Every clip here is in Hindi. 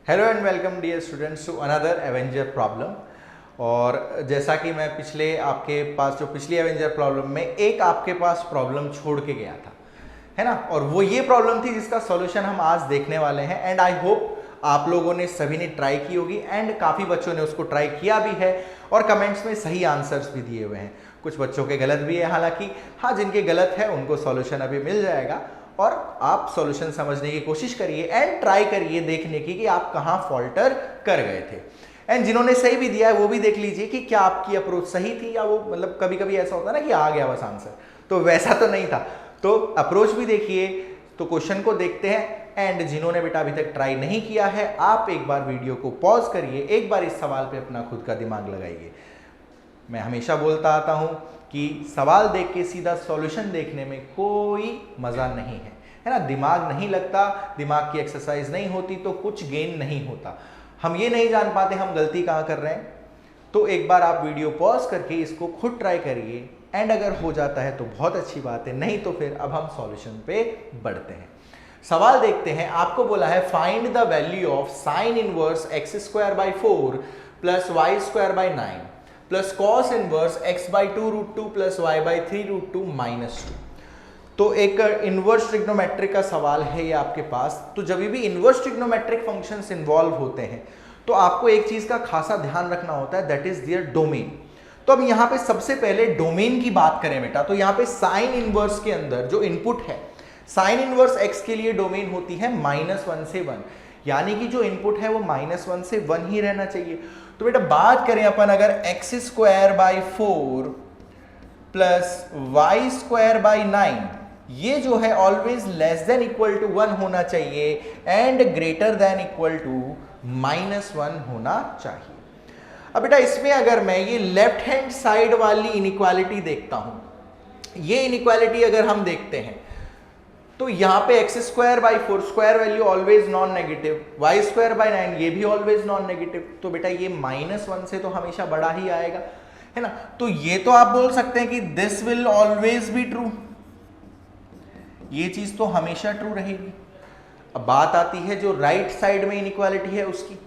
Hello and welcome dear students to another avenger problem. और जैसा कि मैं आपके पास जो पिछली एवेंजर प्रॉब्लम में एक आपके पास प्रॉब्लम छोड़ के गया था, है ना, और वो ये प्रॉब्लम थी जिसका सॉल्यूशन हम आज देखने वाले हैं। एंड आई होप आप लोगों ने सभी ने ट्राई की होगी एंड काफ़ी बच्चों ने उसको ट्राई किया भी है और कमेंट्स में सही आंसर्स भी दिए हुए हैं। कुछ बच्चों के गलत भी है, हालांकि हाँ, जिनके गलत है उनको सॉल्यूशन अभी मिल जाएगा और आप सॉल्यूशन समझने की कोशिश करिए एंड ट्राई करिए देखने की कि आप कहाँ फॉल्टर कर गए थे। एंड जिन्होंने सही भी दिया है वो भी देख लीजिए कि क्या आपकी अप्रोच सही थी या वो मतलब कभी कभी ऐसा होता है ना कि आ गया बस आंसर, तो वैसा तो नहीं था। तो अप्रोच भी देखिए, तो क्वेश्चन को देखते हैं। एंड जिन्होंने बेटा अभी तक ट्राई नहीं किया है, आप एक बार वीडियो को पॉज करिए, एक बार इस सवाल पे अपना खुद का दिमाग लगाइए। मैं हमेशा बोलता आता हूं कि सवाल देख के सीधा सॉल्यूशन देखने में कोई मजा नहीं है ना। दिमाग नहीं लगता, दिमाग की एक्सरसाइज नहीं होती तो कुछ गेन नहीं होता। हम ये नहीं जान पाते हम गलती कहाँ कर रहे हैं। तो एक बार आप वीडियो पॉज करके इसको खुद ट्राई करिए एंड अगर हो जाता है तो बहुत अच्छी बात है, नहीं तो फिर अब हम सॉल्यूशन पे बढ़ते हैं। सवाल देखते हैं। आपको बोला है find the value of sine inverse x square by 4 plus y square by 9 plus cos inverse x by 2 root 2 plus y by 3 root 2 minus 2। तो एक इनवर्स ट्रिग्नोमेट्रिक का सवाल है ये आपके पास। तो जब भी इनवर्स ट्रिग्नोमेट्रिक फंक्शंस इन्वॉल्व होते हैं तो आपको एक चीज का खासा ध्यान रखना होता है, दैट इज देयर डोमेन। तो अब यहाँ पे सबसे पहले डोमेन की बात करें बेटा, तो यहाँ पे साइन इनवर्स के अंदर जो इनपुट है, साइन इनवर्स x के लिए डोमेन होती है -1 से 1, यानी कि जो इनपुट है वो -1 से 1 ही रहना चाहिए। तो बेटा बात करें अपन अगर x square by 4 plus y square by 9, ये जो है always less than equal to 1 होना चाहिए and greater than equal to -1 होना चाहिए। अब बेटा इसमें अगर मैं ये लेफ्ट हैंड साइड वाली इनइक्वालिटी देखता हूं, ये इनइक्वालिटी अगर हम देखते हैं तो यहां पे x square by 4 square value always non negative, y square by 9 ये भी ऑलवेज नॉन नेगेटिव। तो बेटा ये -1 से तो हमेशा बड़ा ही आएगा, है ना। तो ये तो आप बोल सकते हैं कि this will always be true, ये चीज तो हमेशा ट्रू रहेगी। अब बात आती है जो राइट साइड में इनइक्वालिटी है उसकी।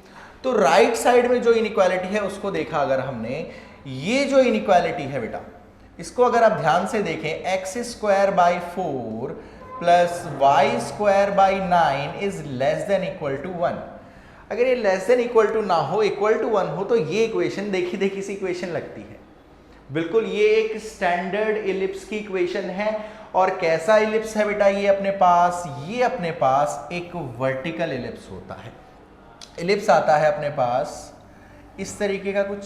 तो राइट साइड में जो इनइक्वालिटी है उसको देखा अगर हमने, ये जो इनइक्वालिटी है बेटा, इसको अगर आप ध्यान से देखें, x square by 4 plus y square by 9 is less than equal to 1। अगर ये लेस देन इक्वल टू ना हो, इक्वल टू 1 हो, तो ये इक्वेशन देखी देखी सी इक्वेशन लगती है। बिल्कुल ये एक स्टैंडर्ड इलिप्स की इक्वेशन है। और कैसा इलिप्स है बेटा ये अपने पास? ये अपने पास एक वर्टिकल इलिप्स होता है। इलिप्स आता है अपने पास इस तरीके का कुछ,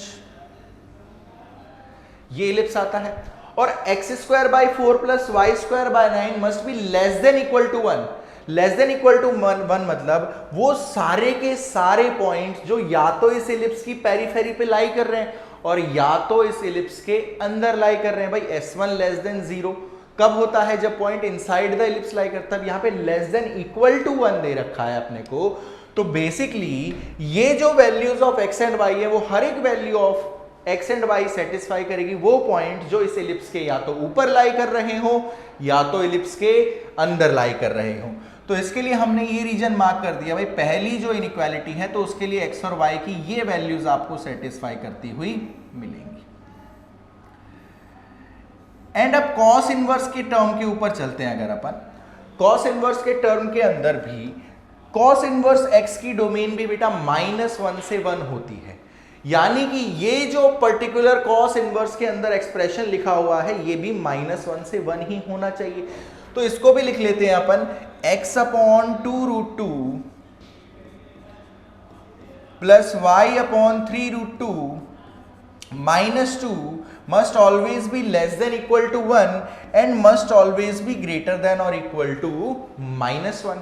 ये इलिप्स आता है और x square by 4 plus y square by 9 must be less than equal to 1। Less than equal to 1 मतलब वो सारे के सारे पॉइंट्स जो या तो इस इलिप्स की पेरिफेरी पे लाई कर रहे हैं और या तो इस इलिप्स के अंदर लाई कर रहे हैं। भाई S1 लेस देन 0 कब होता है? जब point inside the ellipse lie करता है। यहां पे लेस देन इक्वल टू 1 दे रखा है अपने को। तो बेसिकली ये जो values of x and y है वो हर एक value of x and y satisfy करेगी वो पॉइंट जो इस इलिप्स के या तो ऊपर लाई कर रहे हो या तो इलिप्स के अंदर लाई कर रहे हो। तो इसके लिए हमने ये रीजन मार्क कर दिया। भाई पहली जो इनइक्वालिटी है तो उसके लिए एक्स और वाई की ये वैल्यूज आपको सेटिस्फाई करती हुई मिलेंगी। एंड अब कॉस इनवर्स के टर्म के ऊपर चलते हैं। अगर अपन कॉस इनवर्स के टर्म के अंदर भी कॉस इनवर्स एक्स की डोमेन भी बेटा -1 से 1 होती है, यानी कि ये जो पर्टिकुलर कॉस इनवर्स के अंदर एक्सप्रेशन लिखा हुआ है ये भी -1 से 1 ही होना चाहिए। तो इसको भी लिख लेते हैं अपन, x upon 2 root 2 plus y upon 3 root 2 minus 2 must always be less than equal to 1 and must always be greater than or equal to -1।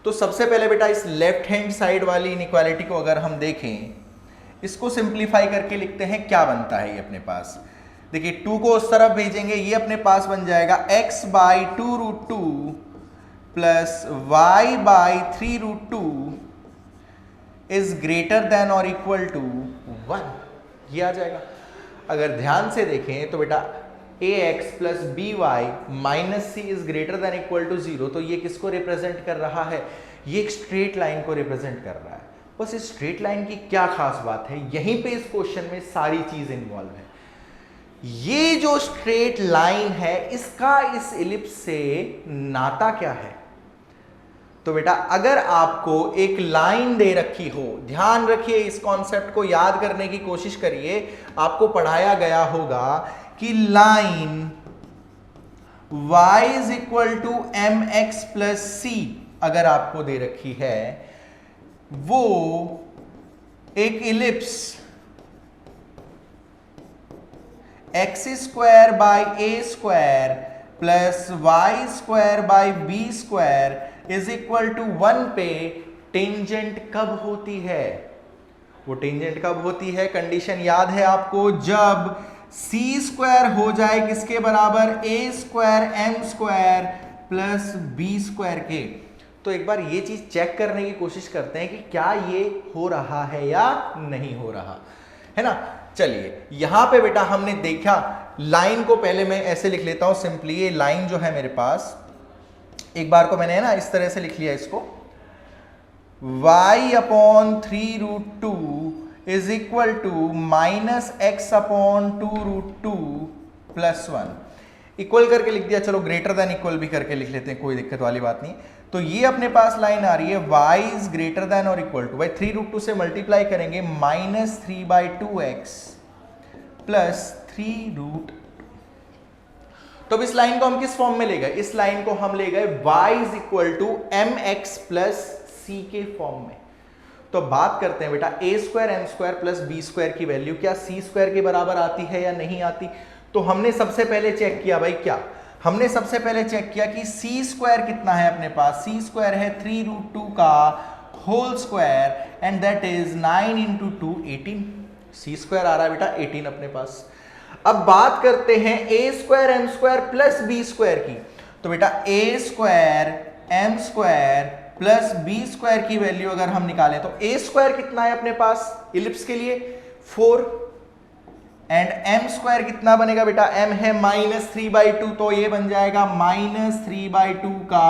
तो सबसे पहले बेटा इस लेफ्ट हैंड साइड वाली इनइक्वालिटी को अगर हम देखें, इसको सिंप्लीफाई करके लिखते हैं, क्या बनता है ये अपने पास। देखिए 2 को उस तरफ भेजेंगे, ये अपने पास बन जाएगा x by 2 root 2 plus y by 3 root 2 is greater than और इक्वल टू 1, ये आ जाएगा। अगर ध्यान से देखें तो बेटा ax plus b y minus c is greater than equal to 0, तो ये किसको रिप्रेजेंट कर रहा है? ये एक स्ट्रेट लाइन को रिप्रेजेंट कर रहा है। बस इस स्ट्रेट लाइन की क्या खास बात है, यहीं पे इस क्वेश्चन में सारी चीज इन्वॉल्व है। ये जो स्ट्रेट लाइन है इसका इस इलिप्स से नाता क्या है? तो बेटा अगर आपको एक लाइन दे रखी हो, ध्यान रखिए इस कॉन्सेप्ट को याद करने की कोशिश करिए, आपको पढ़ाया गया होगा कि line y is equal to m x plus c अगर आपको दे रखी है, वो एक ellipse x square by a square plus y square by b square is equal to 1 पे टेंजेंट कब होती है? वो टेंजेंट कब होती है? कंडीशन याद है आपको, जब सी स्क्वायर हो जाए किसके बराबर? A square m square plus b square के। तो एक बार ये चीज चेक करने की कोशिश करते हैं कि क्या ये हो रहा है या नहीं हो रहा है ना। चलिए यहां पे बेटा हमने देखा, लाइन को पहले मैं ऐसे लिख लेता हूं सिंपली। ये लाइन जो है मेरे पास, एक बार को मैंने ना इस तरह से लिख लिया इसको, y upon 3√2 is equal to minus x upon 2√2 plus 1 equal करके लिख दिया। चलो ग्रेटर देन इक्वल भी करके लिख लेते हैं, कोई दिक्कत वाली बात नहीं। तो ये अपने पास लाइन आ रही है y इज ग्रेटर देन और इक्वल टू, भाई 3√2 से मल्टीप्लाई करेंगे -3/2x प्लस 3√2। तो अब इस लाइन को हम किस फॉर्म में ले गए? इस लाइन को हम ले गए y is equal to m x plus c के फॉर्म में। तो बात करते हैं बेटा a square m square plus b square की वैल्यू क्या सी स्क्वायर के बराबर आती है या नहीं आती? तो हमने सबसे पहले चेक किया भाई, क्या हमने सबसे पहले चेक किया कि सी स्क्वायर कितना है अपने पास? सी स्क्वायर है 3√2 का whole square and that is 9 into 2 18। C square आ रहा है बेटा 18 अपने पास। अब बात करते हैं a square m square plus b square की। तो बेटा a square m square plus b square की वैल्यू अगर हम निकालें तो ए स्क्वायर कितना है अपने पास इलिप्स के लिए? 4 एंड एम स्क्वायर कितना बनेगा बेटा? एम है -3/2, तो ये बन जाएगा -3/2 का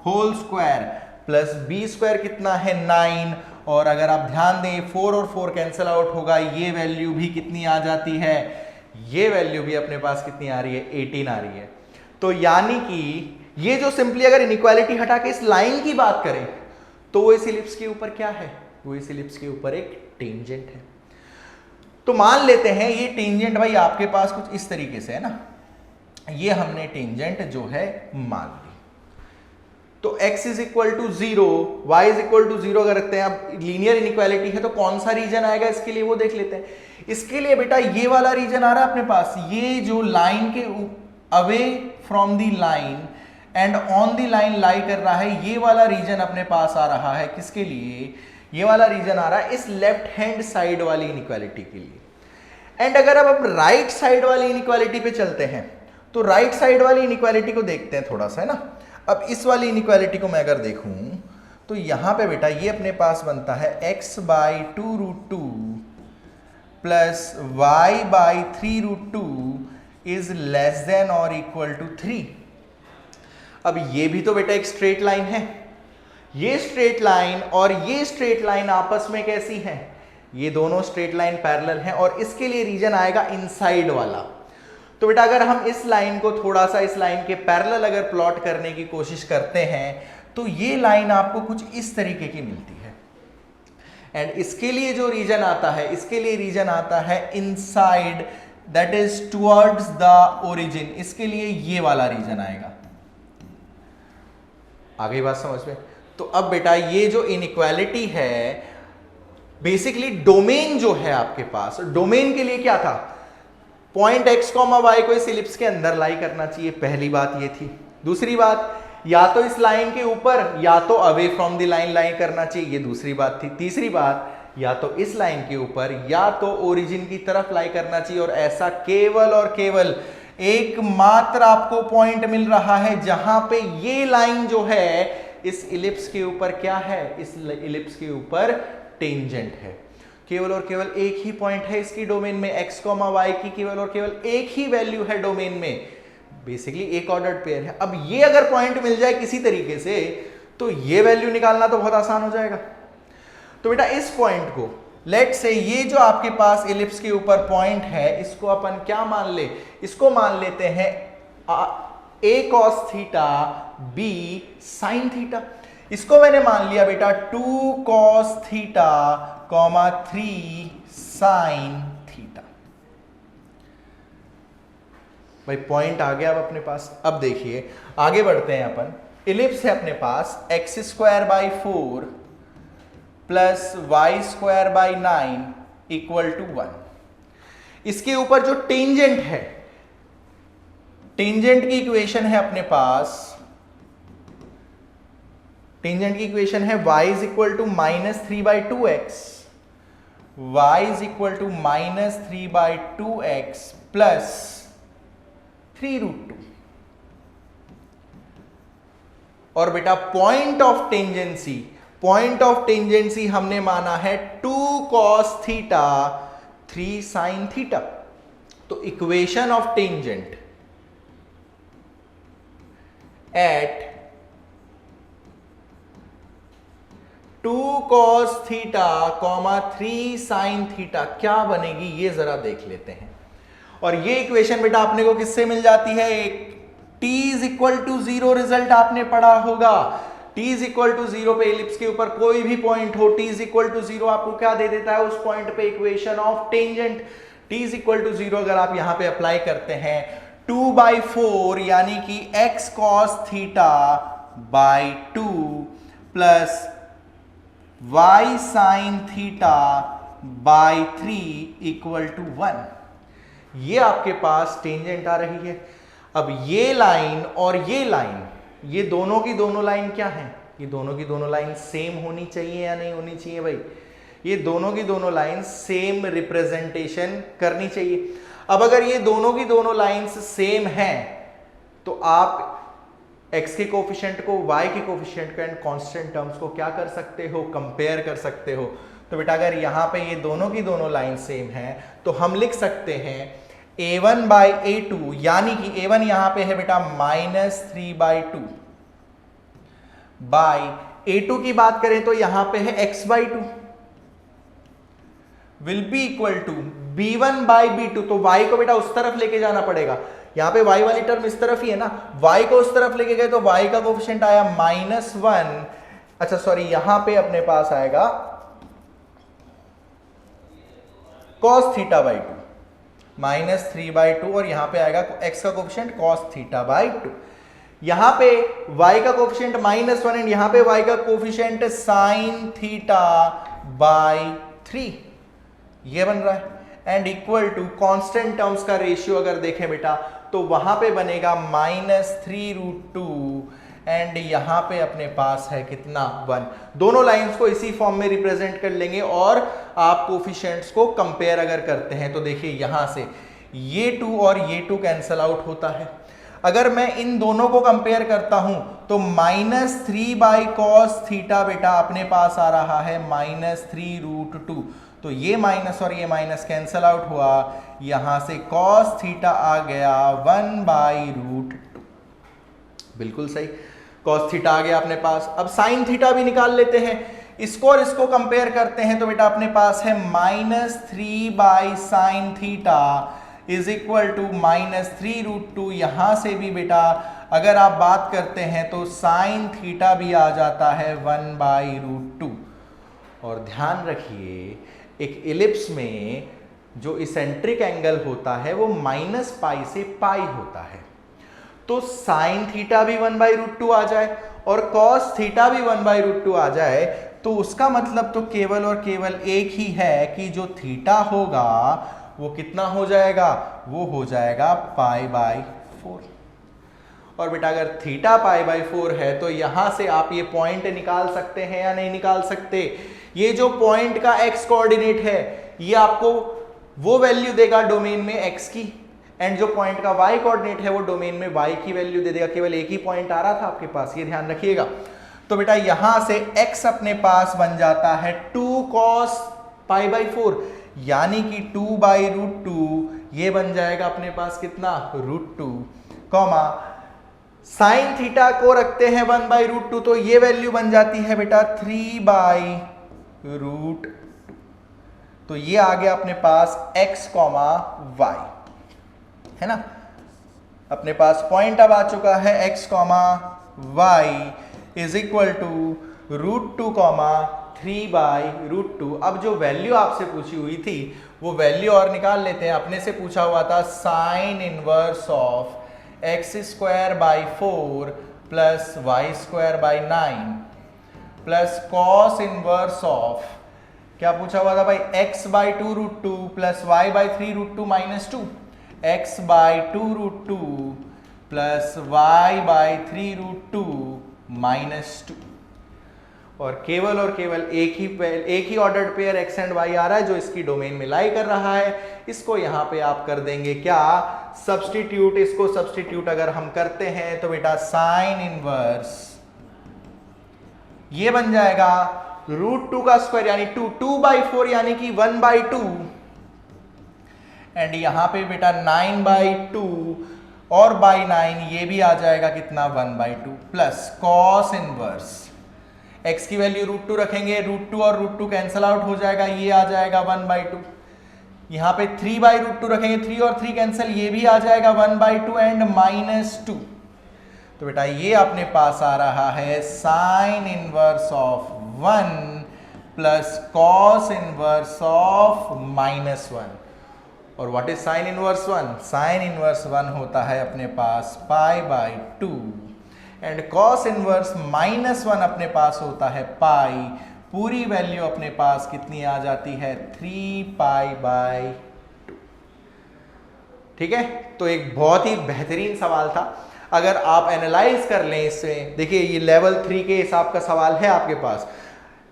whole square plus b square कितना है 9। और अगर आप ध्यान दें 4 और 4 कैंसिल आउट होगा, ये वैल्यू भी कितनी आ जाती है? ये वैल्यू भी अपने पास कितनी आ रही है? 18 आ रही है। तो यानी कि ये जो सिंपली अगर इनइक्वालिटी हटा के इस लाइन की बात करें तो वो इस इलिप्स के ऊपर क्या है? वो इस इलिप्स के ऊपर एक टेंजेंट है। तो मान लेते हैं ये टेंजेंट भाई आपके पास कुछ इस तरीके से है ना, ये हमने टेंजेंट जो है मान ली। तो x is equal to 0, y is equal to 0 अगर रखते हैं, अब लीनियर इनइक्वालिटी है तो कौन सा रीजन आएगा इसके लिए वो देख लेते हैं। इसके लिए बेटा ये वाला रीजन आ रहा है अपने पास, ये जो लाइन के away from the line and on the line lie कर रहा है, ये वाला रीजन अपने पास आ रहा है। किसके लिए? ये वाला रीजन आ रहा है इस लेफ्ट हैंड साइड वाली इनइक्वालिटी के लिए। एंड अगर अब हम राइट साइड वाली इनइक्वालिटी पे चलते हैं तो राइट साइड वाली इनइक्वालिटी को देखते हैं थोड़ा सा, है ना। अब इस वाली इनइक्वालिटी को मैं अगर देखूं तो यहां पे बेटा ये अपने पास बनता है x/2√2 plus y/3√2 is less then और इक्वल टू 3। अब ये भी तो बेटा एक स्ट्रेट लाइन है। ये स्ट्रेट लाइन और ये स्ट्रेट लाइन आपस में कैसी हैं? ये दोनों स्ट्रेट लाइन पैरेलल हैं और इसके लिए रीजन आएगा इनसाइड वाला। तो बेटा अगर हम इस लाइन को थोड़ा सा इस लाइन के पैरेलल अगर प्लॉट करने की कोशिश करते हैं तो ये लाइन आपको कुछ इस तरीके की मिलती है। एंड इसके लिए जो रीजन आता है, इसके लिए रीजन आता है inside, that is towards the origin. इसके लिए ये वाला रीजन आएगा। आ गई बात समझ में? तो अब बेटा ये जो इनइक्वालिटी है, बेसिकली डोमेन जो है आपके पास, डोमेन के लिए क्या था? पॉइंट x, y को इस इलिप्स के अंदर लाई करना चाहिए, पहली बात ये थी। दूसरी बात, या तो इस लाइन के ऊपर या तो अवे फ्रॉम द लाइन लाई करना चाहिए, ये दूसरी बात थी। तीसरी बात, या तो इस लाइन के ऊपर या तो ओरिजिन की तरफ लाई करना चाहिए। और ऐसा केवल और केवल एकमात्र आपको पॉइंट मिल रहा है जहां पे ये लाइन जो है इस इलिप्स के ऊपर क्या है? इस इलिप्स के ऊपर टेंजेंट है। केवल और केवल एक ही पॉइंट है इसकी डोमेन में, x, y की केवल और केवल एक ही वैल्यू है डोमेन में, बेसिकली एक ऑर्डर्ड पेयर है। अब ये अगर पॉइंट मिल जाए किसी तरीके से तो ये वैल्यू निकालना तो बहुत आसान हो जाएगा। तो बेटा इस पॉइंट को लेट से ये जो आपके पास इलिप्स के ऊपर पॉइंट है, इसको अपन क्या मान ले, इसको मान लेते हैं a cos theta b sin theta. इसको मैंने मान लिया बेटा 2 cos थीटा 3 sin थीटा। भाई पॉइंट आ गया अब अपने पास। अब देखिए आगे बढ़ते हैं अपन। इलिप्स है अपने पास x² 4 plus y² 9 equal to 1। इसके ऊपर जो टेंजेंट है, टेंजेंट की इक्वेशन है अपने पास, टेंजेंट की इक्वेशन है y is equal to -3/2x, y is equal to -3/2x plus 3√2। और बेटा point of tangency, point of tangency हमने माना है 2 cos थीटा 3 sin थीटा। तो equation of tangent at 2 cos theta 3 sin theta क्या बनेगी, ये जरा देख लेते हैं। और ये इक्वेशन बेटा आपने को किससे मिल जाती है, एक t is equal to 0 result आपने पढ़ा होगा। t इज इक्वल टू 0 पे इलिप्स के ऊपर कोई भी पॉइंट हो, t इज इक्वल टू 0 आपको क्या दे देता है उस पॉइंट पे, equation of tangent. t is equal to 0 अगर आप यहां पे अप्लाई करते हैं 2/4 यानी कि x cos theta by 2 plus y sin theta by 3 equal to 1। ये आपके पास टेंजेंट आ रही है। अब ये लाइन और ये लाइन, ये दोनों की दोनों लाइन क्या है, ये दोनों की दोनों लाइन सेम होनी चाहिए या नहीं होनी चाहिए भाई, ये दोनों की दोनों लाइन सेम रिप्रेजेंटेशन करनी चाहिए। अब अगर ये दोनों की दोनों लाइंस सेम हैं तो आप x के कोफिशिएंट को y के कोफिशिएंट को एंड कांस्टेंट टर्म्स को क्या कर सकते हो, कंपेयर कर सकते हो। तो बेटा अगर यहां पे ये दोनों की दोनों लाइन सेम है तो हम लिख सकते हैं a1 बाई a2, यानी कि a1 यहां पे है बेटा -3/2 बाई a2 की बात करें तो यहां पे है x/2 will be equal to b1 by b2। तो y को बेटा उस तरफ लेके जाना पड़ेगा, यहां पे y वाली टर्म इस तरफ ही है ना, y को उस तरफ लेके गए तो y का कोफिशिएंट आया -1, अच्छा सॉरी यहां पे अपने पास आएगा cos थीटा बाई 2 -3/2 और यहां पे आएगा x का कोफिशिएंट cos थीटा बाई 2। यहां पे y का कोफिशिएंट -1 एंड यहां पे y का कोफिशिएंट sin थीटा बाई 3, ये बन रहा है। And equal to constant terms का रेशियो अगर देखें बेटा तो वहां पे बनेगा -3√2 एंड यहां पे अपने पास है कितना 1। दोनों लाइंस को इसी फॉर्म में रिप्रेजेंट कर लेंगे और आप कोफिशिएंट्स को कंपेयर अगर करते हैं तो देखिए यहां से ये 2 और ये 2 कैंसल आउट होता है। अगर मैं इन दोनों को कंपेयर करता हूं तो -3/cos थीटा बेटा अपने पास आ रहा है -3√2। तो ये माइनस और ये माइनस कैंसल आउट हुआ, यहां से cos थीटा आ गया 1/√2। बिल्कुल सही, cos थीटा आ गया अपने पास। अब sin थीटा भी निकाल लेते हैं, इसको और इसको कंपेयर करते हैं तो बेटा अपने पास है -3/sin theta is equal to -3√2। यहां से भी बेटा अगर आप बात करते हैं तो sin थीटा भी आ जाता है 1/√2। और ध्यान रखिए एक इलिप्स में जो इसेंट्रिक एंगल होता है वो -पाई से पाई होता है। तो sin थीटा भी 1/√2 आ जाए और cos थीटा भी 1/√2 आ जाए तो उसका मतलब तो केवल और केवल एक ही है कि जो थीटा होगा वो कितना हो जाएगा, वो हो जाएगा π/4। और बेटा अगर थीटा π/4 है तो यहां से आप ये पॉइंट निकाल सकते हैं या नहीं निकाल सकते। ये जो पॉइंट का x कोऑर्डिनेट है ये आपको वो वैल्यू देगा डोमेन में x की, एंड जो पॉइंट का y कोऑर्डिनेट है वो डोमेन में y की वैल्यू दे देगा। केवल एक ही पॉइंट आ रहा था आपके पास, ये ध्यान रखिएगा। तो बेटा यहां से x अपने पास बन जाता है 2 cos π/4 यानी कि 2/√2, ये बन जाएगा अपने पास कितना √2, कॉमा साइन थीटा को रखते हैं 1/√2 तो ये वैल्यू बन जाती है बेटा 3/√2 रूट, तो ये आ गया अपने पास x कॉमा वाई, है ना। अपने पास पॉइंट अब आ चुका है x comma y is equal to root two comma 3/√2। अब जो वैल्यू आपसे पूछी हुई थी वो वैल्यू और निकाल लेते हैं। अपने से पूछा हुआ था sine inverse of x²/4 plus y²/9 plus cos inverse of, क्या पूछा हुआ था भाई, x/2√2 plus y/3√2 minus 2, x/2√2 plus y/3√2 minus 2। और केवल एक he ordered pair x and y आ रहा है जो इसकी डोमेन में लाई कर रहा है। इसको यहां पे आप कर देंगे क्या, सब्स्टिट्यूट। इसको सब्स्टिट्यूट अगर हम करते हैं तो बेटा साइन इनवर्स ये बन जाएगा √2 का स्क्वायर यानी 2/4 यानी कि 1/2, एंड यहां पे बेटा 9/2 और बाई 9 ये भी आ जाएगा कितना, 1/2 प्लस कॉस इनवर्स, x की वैल्यू √2 रखेंगे, √2 और √2 कैंसल आउट हो जाएगा, ये आ जाएगा 1/2। यहां पे 3/√2 रखेंगे, 3 और 3 कैंसल, ये भी आ जाएगा 1/2 एंड -2। तो बेटा ये अपने पास आ रहा है sine inverse of 1 plus cos inverse of -1। और what is sine inverse 1? Sine inverse 1 होता है अपने पास π/2 एंड कॉस इनवर्स -1 अपने पास होता है पाई। पूरी वैल्यू अपने पास कितनी आ जाती है, 3π/2। ठीक है, तो एक बहुत ही बेहतरीन सवाल था। अगर आप एनालाइज कर लें इससे, देखिए ये लेवल 3 के हिसाब का सवाल है आपके पास।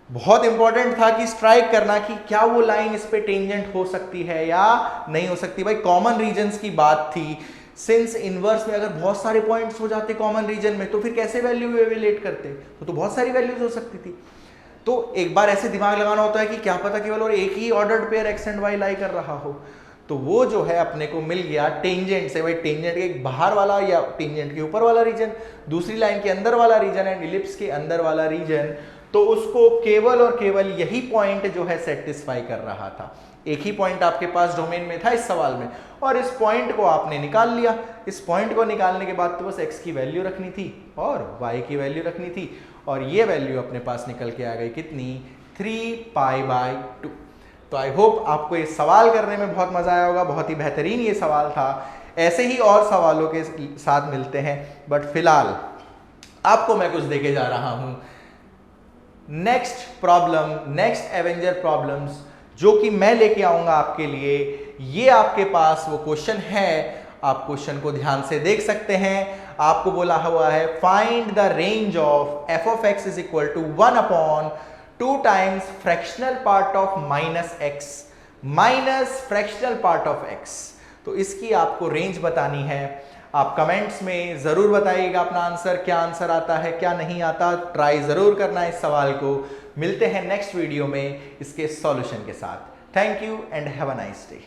बहुत इंपॉर्टेंट था कि स्ट्राइक करना कि क्या वो लाइन इस पे टेंजेंट हो सकती है या नहीं हो सकती। भाई कॉमन रीजन्स की बात थी, सिंस इनवर्स में अगर बहुत सारे पॉइंट्स हो जाते कॉमन रीजन में तो फिर कैसे वैल्यू एवेल्युएट करते, तो बहुत सारी वैल्यूज हो सकती थी। तो एक बार ऐसे दिमाग लगाना होता है कि क्या पता केवल और एक he ordered pair x and y लाई कर रहा हो। तो वो जो है अपने को मिल गया टेंजेंट से। भाई टेंजेंट के एक बाहर वाला या टेंजेंट के ऊपर वाला रीजन, दूसरी लाइन के अंदर वाला रीजन एंड इलिप्स के अंदर वाला रीजन, तो उसको केवल और केवल यही पॉइंट जो है सेटिस्फाई कर रहा था। एक ही पॉइंट आपके पास डोमेन में था इस सवाल में, और इस पॉइंट को आपने निकाल लिया। इस पॉइंट को निकालने के बाद तो बस x की वैल्यू रखनी थी और y की वैल्यू रखनी थी, और ये वैल्यू अपने पास निकल के आ गई कितनी, 3π/2। तो आई होप आपको ये सवाल करने में बहुत मजा आया होगा। बहुत ही बेहतरीन ये सवाल था। ऐसे ही और सवालों के साथ मिलते हैं, बट फिलहाल आपको मैं कुछ देके जा रहा हूं। Next problem, next Avenger problems जो कि मैं लेके आऊंगा आपके लिए, ये आपके पास वो क्वेश्चन है। आप क्वेश्चन को ध्यान से देख सकते हैं। आपको बोला हुआ है find the range of f(x) is equal to 1/2 times fractional part of -x minus fractional part of x। तो इसकी आपको रेंज बतानी है। आप कमेंट्स में जरूर बताइएगा अपना आंसर, क्या आंसर आता है क्या नहीं आता। ट्राई जरूर करना इस सवाल को। मिलते हैं नेक्स्ट वीडियो में इसके सॉल्यूशन के साथ। Thank you and have a nice day.